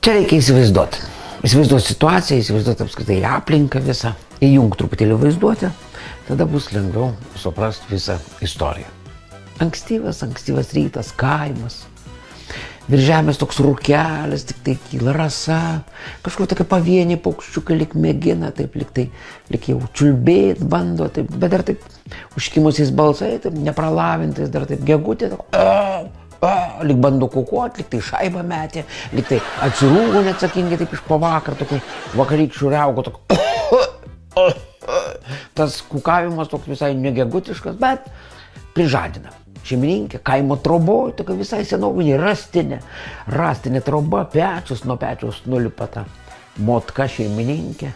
Čia reikia įsivaizduoti. Įsivaizduoti situaciją, įsivaizduoti apskritai aplinką visą. Įjung truputėlį vaizduoti, tada bus lengviau suprasti visą istoriją. Ankstyvas rytas, kaimas. Virš žemės toks rūkelis, tik tai kyla rasa. Kažkur tokia pavienė paukščiukai lyg mėgina, taip lyg jau čiulbėt bando, taip, bet dar taip užkimusiais balsai, taip nepralavintais, dar taip gegutė, lyg bando kukuot, lyg tai šaibą metė, lyg tai atsirūgo neatsakingai, taip iš pavakar, tokį vakarykščių riaugo, tokį tas kukavimas toks visai negegutiškas, bet prižadina. Šeimininkė, kaimo troboj, tokia visai senovinė, rastinė troba, nuo pečiaus nulipa ta motka šeimininkė,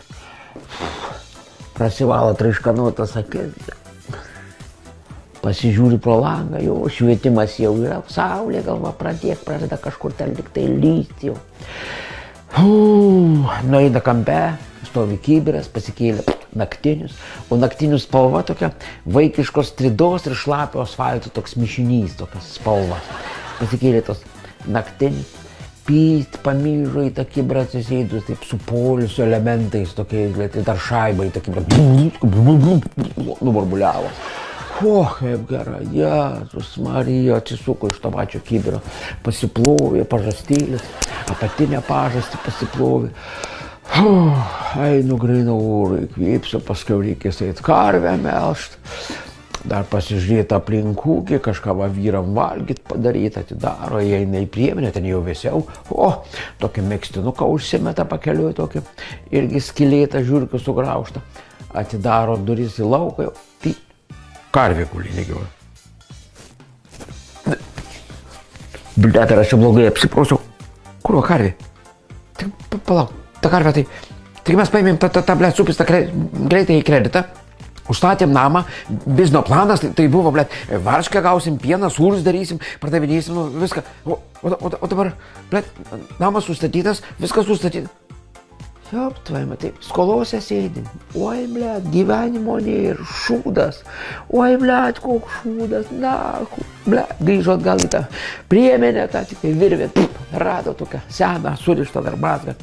prasivalo traiškanuotas akis, pasižiūri pro langą, jau švietimas jau yra, saulė galva pradeda kažkur ten lyg tai lysti jau. Nueina kampe, stovi kibiras, pasikėlė naktinius, o naktinių spalva tokia vaikiškos tridos ir šlapio asfalto toks mišinys, tokias spalvas. Pasikėlė tos naktinius, pyst, pamyžo į tą kibrą atsisėdus, taip su poliso elementais tokiais, dar šaibai, tokie, nubarbuliavo. Kaip gerai, Jėzus Marija, atsisuko iš to pačio kibiro, pasiplovė pažastėlis, apatinę pažastį pasiplovė. Einu gryną orą, įkvėpsiu, paskui reikės eit karvę melžt, dar pasižiūrėti aplink ūkį, kažką va vyram valgyt padaryti, atidaro, įeina į priemenę, ten jau vėsiau, tokį megztinuką užsimeta pakeliui, tokį irgi skylėtą žiūrką sugraužtą, atidaro duris į lauką, karvė guli negyva. Blet, ar aš čia blogai apsiprausiau? Kur karvė? Tik palauk. Ta karvė, tai mes paėmėm tą blet supistą greitai į kreditą, užstatėm namą, biznio planas, tai buvo, blet, varškę gausim, pieną, sūrius darysim, pardavinėsim, viską. O dabar, blet, namas sustatytas, viskas sustatytas. Jop, tvaima, taip, skolose sėdim. Oi, blet, gyvenimo nėr, šūdas. Oi, blet, koks šūdas, nahu. Blet, grįžo atgal į tą priemenę, tą tik tai virvę, rado tokią seną, surištą dar mazgą,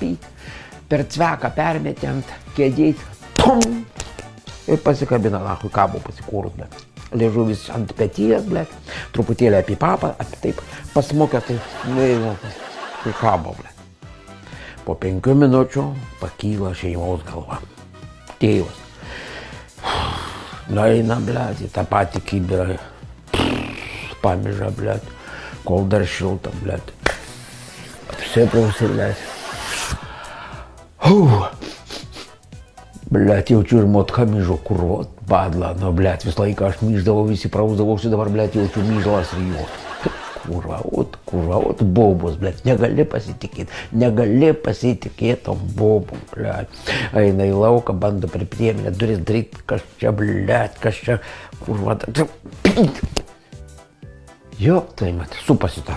per cveką permetė ant kėdės, ir pasikabina, kabo pasikūrus, blet. Liežuvis ant peties, blet, truputėlį apie papą, taip, pasmokė, tai kabo, blet. Po 5 minučių pakyla šeimos galva. Tėvas. Nueina, blet, į tą patį kibirą, pamiža, blet, kol dar šilta, blet. Apsiprausi, blet. Blet, jaučiu ir motka myžo, kurvot, badla, blet, visą laiką aš myždavau, visi prausdavausi, dabar, blet, jaučiu myžlas ir juos. Kurva, bobos, blet, negali pasitikėti tom bobom, blet. Eina į lauką, bando per priemenę, duris daryt, kas čia, blet, kurva, Jop, tai mat, supasi tą.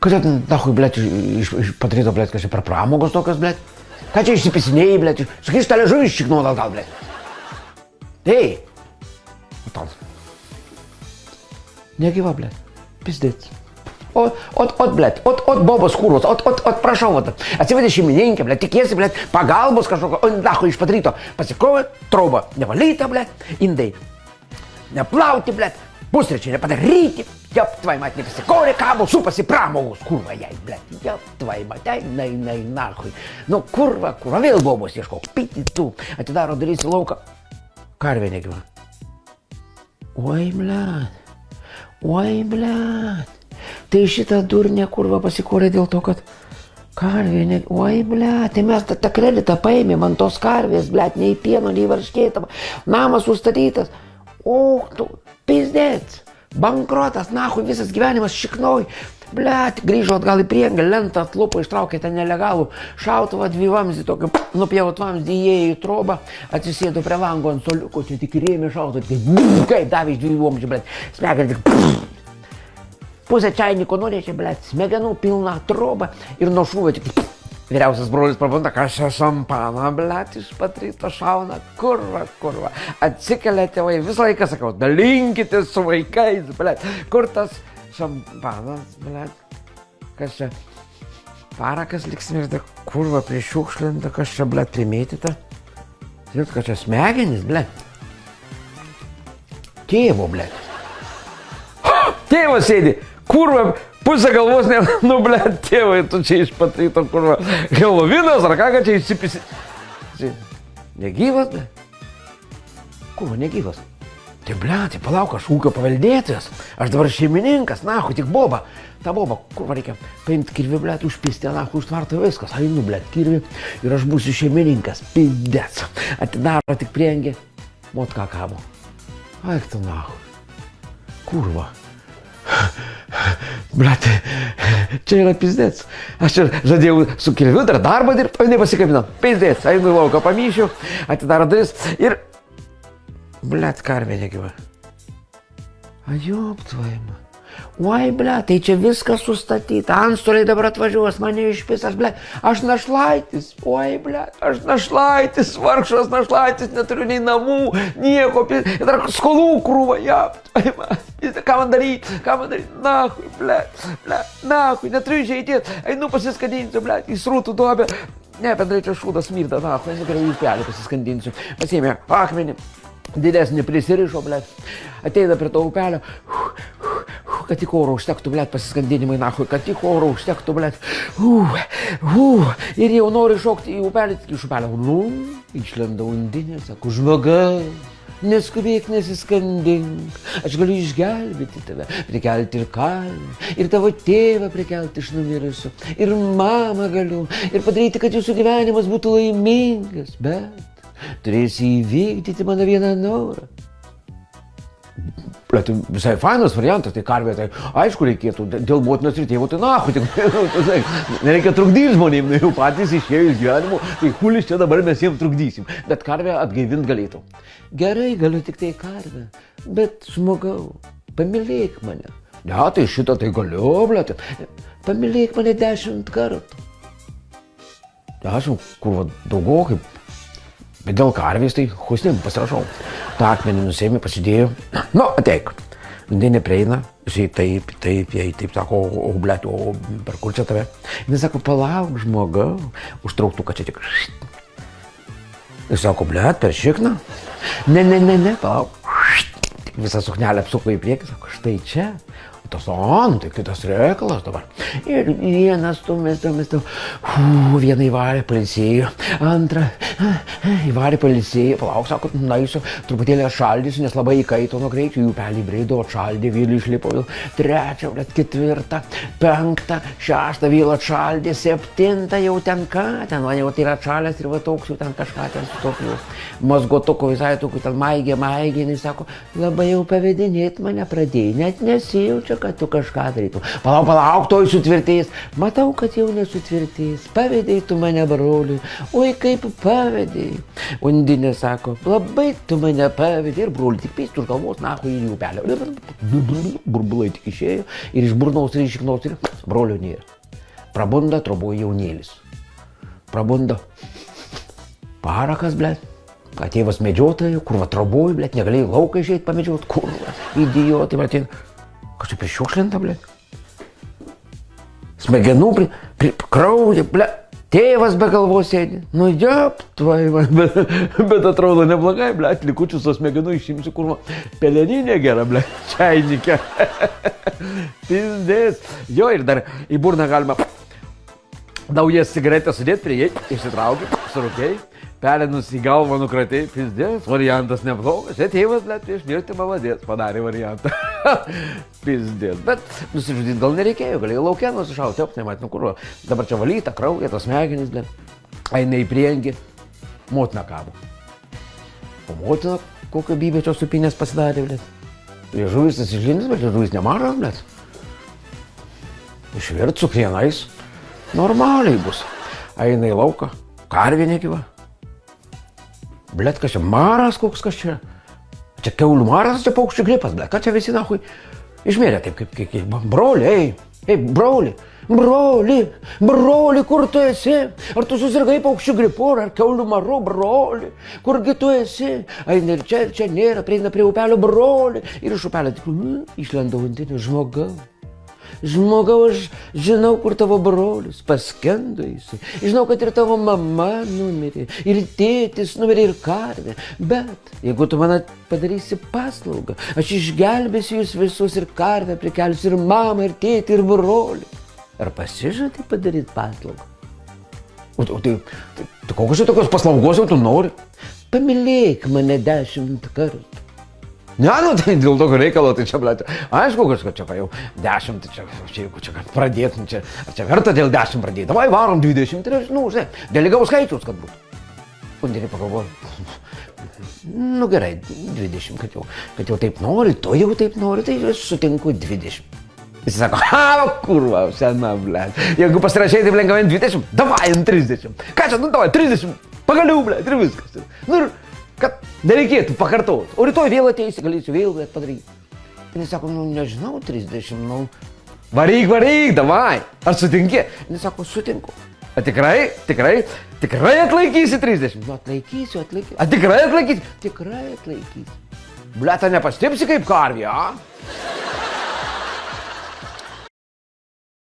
Kodėl, nahui, blet, iš patryto, blet, kas čia per pramogos tokios, blet? Ką čia išsipisinėjai, blet? Sakyš, tą liežuvį iščiknuot atgal, blet. Ei! Negyva, blet. Pizdėt. Blet, bobos kurvos, prašau, atsivedė šeimininkė, blet, tikėsi, blet, pagalbos kažkokio, nahui, iš patryto. Pasikrovė, trauba nevalyta, blet, indai neplauti, blet, pusryčiai nepadaryti, jop, tvai mat, nepasikorė, kabo, supasi pramogos, kurva jai, blet, jop, tvai mat, nahui. Nu, kurva, vėl bobos ieškok, piti tu, atidaro duris į lauką, karvė negyva. Oi, blet, tai šitą durnę kurva pasikorė dėl to, kad karvė negyva. Oi, blet, tai mes tą kreditą paėmėm ant tos karvės, blet, nei pieno, nei varškėtą, namas sustatytas. Tu, pizdėts, bankrotas, nahui, visas gyvenimas šiknoj. Blet, grįžo atgal į priengą, lentą atlupo, ištraukė ten nelegalų šautuvą, 2 vamzdį, tokį nupjavot vamzdį, įėjo į trobą, atsisėdo prie lango ant soliuko, čia tik rėmė šautuvą, kaip davė iš 2 vamzdžių, blet, smegenį tik pusę čainiko nunešė, blet, smegenų pilna troba ir nuo šūvio tik vyriausias brolis prabunda, kas čia šampaną, blet, iš patryto šauna, kurva. Atsikelia tėvai, visą laiką sakau, dalinkitės su vaikais, blet, kur tas šampanas, blet. kas čia, parakas liksmirda, kurva prišiukšlinta, kas čia, blet, primėtyta. Žinot, kad čia smegenis, blet. Tėvo, blet. Tėvas sėdi, kurva, pusę galvos, nu, blet, tėvai, tu čia išpatryto, kurva, helovinas, ar ką, kad čia išsipisi. Negyvas, blet. Kurva, negyvas. Tai, blet, tai palauk, aš ūkio paveldėtojas, aš dabar šeimininkas, nahu, tik boba. Ta boba, kurva, reikia paimti kirvį, blet, užpisti, nahu, užtvarto viskas, einu, blet, kirvį ir aš būsiu šeimininkas, pidec. Atidaro tik priengė, motka kabo. Aik tu, nahu. Kurva. Blet, čia yra pizdec. Aš čia žadėjau su kirviu dar darbą dirbti, o nepasikabinau. Pizdec, einu į lauką pamyšiu, atidaro duris ir... Blet, karvė negyva. Ajop, tvojama. Oi, blet, tai čia viskas sustatyta. Antstoliai dabar atvažiuos, mane išpisas, blet. Aš našlaitis. Oi, blet, aš našlaitis, vargšas našlaitis, neturiu nei namų, nieko. Ir dar skolų krūva, jap. Ką man daryti, nahui, blet, nahui, neturiu išeities. Einu pasiskandinsiu, blet, į srūtų duobę. Ne, bendrai čia šūdas smirda, nahui, esu gerai į upelį pasiskandinsiu. Pasiėmė akmenį. Didesnį prisirišo, blet, ateina prie to upelio, kad tik oro užtektų, blet, pasiskandinimai, nahui, kad tik oro užtektų, blet, ir jau nori šokti į upelį, tik iš upelio, išlenda undinė, sako, žmogai, neskubėk, nesiskandink, aš galiu išgelbėti tave, prikelti ir kalną, ir tavo tėvą prikelti iš numirusių, ir mamą galiu, ir padaryti, kad jūsų gyvenimas būtų laimingas, bet turėsi įvykdyti mano vieną norą. Blet, visai fainas variantas, tai karvė, tai aišku reikėtų, dėl motinos ir tėvo, tai nahu, nereikia trukdyti žmonėm, jau patys išėjo iš gyvenimo, tai hulis čia dabar mes jiems trukdysim, bet karvę atgaivint galėtų. Gerai, galiu tik tai karvę, bet žmogau, pamylėk mane. Ne, tai šitą tai galiu, blet, pamylėk mane 10 kartų. 10, kurva, daugiau kaip. Bet dėl karvės, tai husnim pasirašau. Ta akmenį nusėmė, pasidėjo. Nu, ateik. Undinė prieina, jisai taip, sako, o blet, o per kur čia tave? Jis sako, palauk, žmogau, užtrauktuką čia tik. Jis sako, blet, per šikną? Ne, palauk. Visą suknelę apsuko į priekį, sako, štai čia. Tas, tai kitas reikalas dabar. Ir vienas stumės. Vieną įvarė, pailsėjo. Antrą įvarė, pailsėjo. Palauk, sako, naisiu, truputėlį atšaldysiu, nes labai įkaito nuo greičio. Jų pelį breido, atšaldė, vėl išlipo. 3, 4, 5, 6, vėl atšaldė, 7 jau ten ką. Ten man jau tai yra atšalęs ir va toks jau ten kažką ten su tokiu mazgotuku, visai tokiu ten maigė. Jis sako, labai jau pavedinėt mane pradėjai, net nesijaučia, kad tu kažką darytum. Palauk, toj sutvirtės. Matau, kad jau nesutvirtės. Pavedėjai tu mane, broliui. Oi, kaip pavedėjai. Undinė sako, labai tu mane pavedėjai. Ir broliui tik pėstų už galvos, nahu, į upelę. Burbulai tik išėjo ir iš burnos ir iš šiknos ir brolio nėra. Prabunda troboji jaunėlis. Prabunda. Parakas, blet. Kad tėvas medžiotojų, kurva troboji, blet, negalėjai lauką išeit pamedžiot, kurva. Idiotai, blet. Kažkaip prišiukšlinta, blet. Smegenų, krauja, blet. Tėvas be galvos sėdi. Nu, jop, bet atrodo neblogai, blet. Likučius tos smegenų išimsiu, kurva. Peleninė gera, blet. Čainikė. Pizdės. Jo, ir dar į burną galima naujas cigaretę sudėti prie jai. Išsitraukiai, surūkiai. Pelenus į galvą nukratėjai, pizdės, variantas neblogas. Čia tėvas, blet, prieš mirtį maladės padarė variantą. Pizdės, bet nusižudyti gal nereikėjo, galėjau lauke nusišauti, tai mat, nu kur, dabar čia valyta, krauja, tos smegenys, blet. Eina į priengį, motina kabo. O motina kokio bybečio supinės pasidarė, blet. Liežuvis tas išlinis, bet liežuvis nemažas, blet. Išvirt su krienais, normaliai bus. Eina į lauką, karvė negyva. Blet, kas čia, maras koks, kas čia? Čia kiaulių maras, čia paukščių gripas, blet, ką čia visi nahui išmėrė taip, kaip, broli, broli, kur tu esi? Ar tu susirgai paukščių gripu, ar kiaulių maru, broli, kurgi tu esi? Eina ir čia nėra, prieina prie upelio, broli, ir iš upelio tik išlenda undinė, žmogau. žmogau, aš žinau, kur tavo brolis paskendo jisai. Žinau, kad ir tavo mama numirė, ir tėtis numirė, ir karvė. Bet jeigu tu man padarysi paslaugą, aš išgelbėsiu jūs visus ir karvę prikelsiu, ir mamą, ir tėtį, ir brolį. Ar pasižadai padaryti paslaugą? O tai kokios tokios paslaugos jau tu nori? Pamylėk mane 10 kartų. Ne, nu tai dėl tokio reikalo, tai čia, blėt, aišku, kad čia jau 10, tai čia jeigu čia pradėtum, čia, ar čia verta dėl 10 pradėti, davai varom 20, tai, nu, žinai, dėl lygaus skaičiaus, kad būtų. Kundėlį pagalvoju, nu gerai, 20, kad jau taip nori, to jau taip nori, tai aš sutinku 20. Jis sako, kurva, sena, blėt, jeigu pasirašai taip lengvai 20, davai 30. Ką čia, nu davai 30, pagaliau, blėt, ir viskas. Nu ir kad nereikėtų pakartoti. O rytoj vėl ateisi, galėsiu vėl padaryti. Ir jis sako, nu nežinau, 30, nu. Varyk, davai. Ar sutinki? Ir jis sako, sutinku. A tikrai atlaikysi 30? Nu atlaikysiu. A tikrai atlaikysi? Tikrai atlaikysi. Blėta, nepastipsi kaip karvė, a?